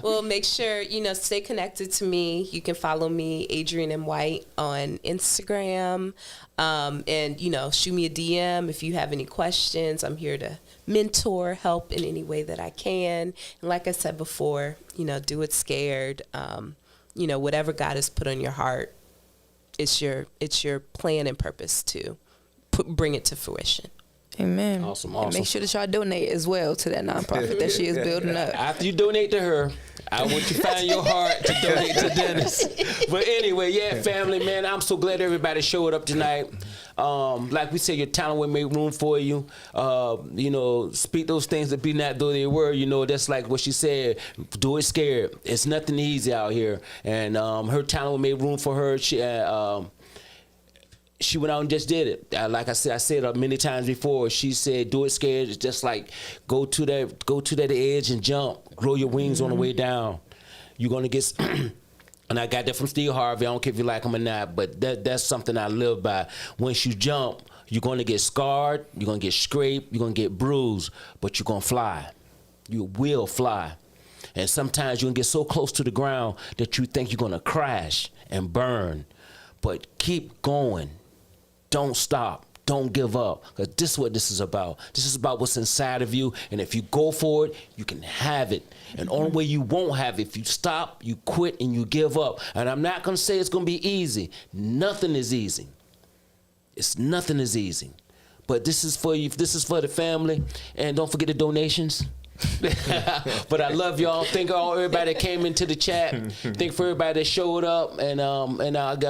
Well, make sure, stay connected to me. You can follow me, Adrian M. White, on Instagram. And, shoot me a DM if you have any questions. I'm here to mentor, help in any way that I can. And like I said before, do it scared. Whatever God has put on your heart, it's your plan and purpose to bring it to fruition. Amen. Awesome. And make sure that y'all donate as well to that nonprofit that she is building up. After you donate to her, I want you to find your heart to donate to Dennis. But anyway, yeah, family, man, I'm so glad everybody showed up tonight. Like we said, your talent will make room for you. Speak those things that be not though they were. That's like what she said. Do it scared. It's nothing easy out here. And her talent will make room for her. She went out and just did it. Like I said many times before. She said, "Do it scared." It's just like go to that edge and jump. Grow your wings on the way down. You're gonna get. And I got that from Steve Harvey. I don't care if you like him or not, but that's something I live by. Once you jump, you're gonna get scarred. You're gonna get scraped. You're gonna get bruised, but you're gonna fly. You will fly. And sometimes you're gonna get so close to the ground that you think you're gonna crash and burn, but keep going. Don't stop. Don't give up. Because this is what this is about. This is about what's inside of you. And if you go for it, you can have it. And the only way you won't have it, if you stop, you quit, and you give up. And I'm not going to say it's going to be easy. Nothing is easy. Nothing is easy. But this is for you. This is for the family. And don't forget the donations. But I love y'all. Thank everybody that came into the chat. Thank for everybody that showed up, and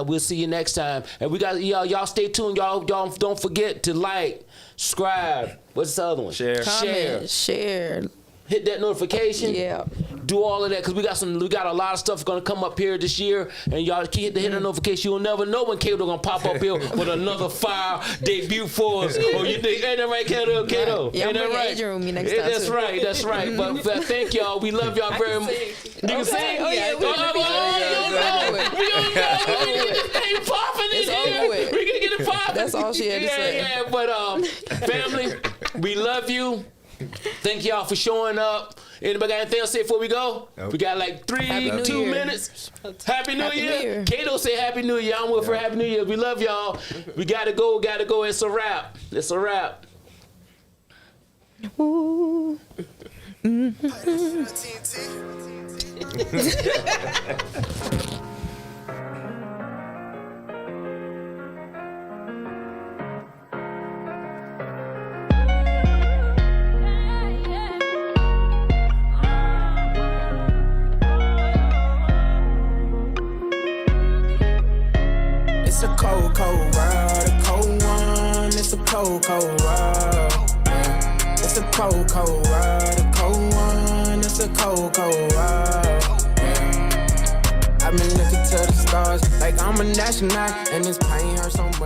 we'll see you next time. And we got y'all stay tuned. Y'all don't forget to like, subscribe. What's the other one? Comment, share. Hit that notification. Yeah. Do all of that because we got a lot of stuff gonna come up here this year, and y'all keep hit the notification. You'll never know when Kato gonna pop up here with another fire debut for us. Or you think ain't that right, Kato? Yeah, Ain't that I'm right? Adrian with me next time. That's too. right. That's right. But thank y'all. We love y'all very much. You can sing? Oh, yeah. We gonna get this thing popping in It's here. over with. We gonna get it popping. That's all she had to say. Yeah. But family, we love you. Thank y'all for showing up. Anybody got anything else to say before we go? Nope. We got like Happy New 2 Year. minutes. Happy New Happy New Year. Year. Kato say Happy New Year. I'm with for Happy New Year. We love y'all. We gotta go. It's a wrap. It's a wrap. Ooh. It's a cold, cold world, a cold one. It's a cold, cold world. Yeah. It's a cold, cold world, a cold one. It's a cold, cold world. Yeah. I've been looking to the stars like I'm an astronaut, and this pain hurts so much.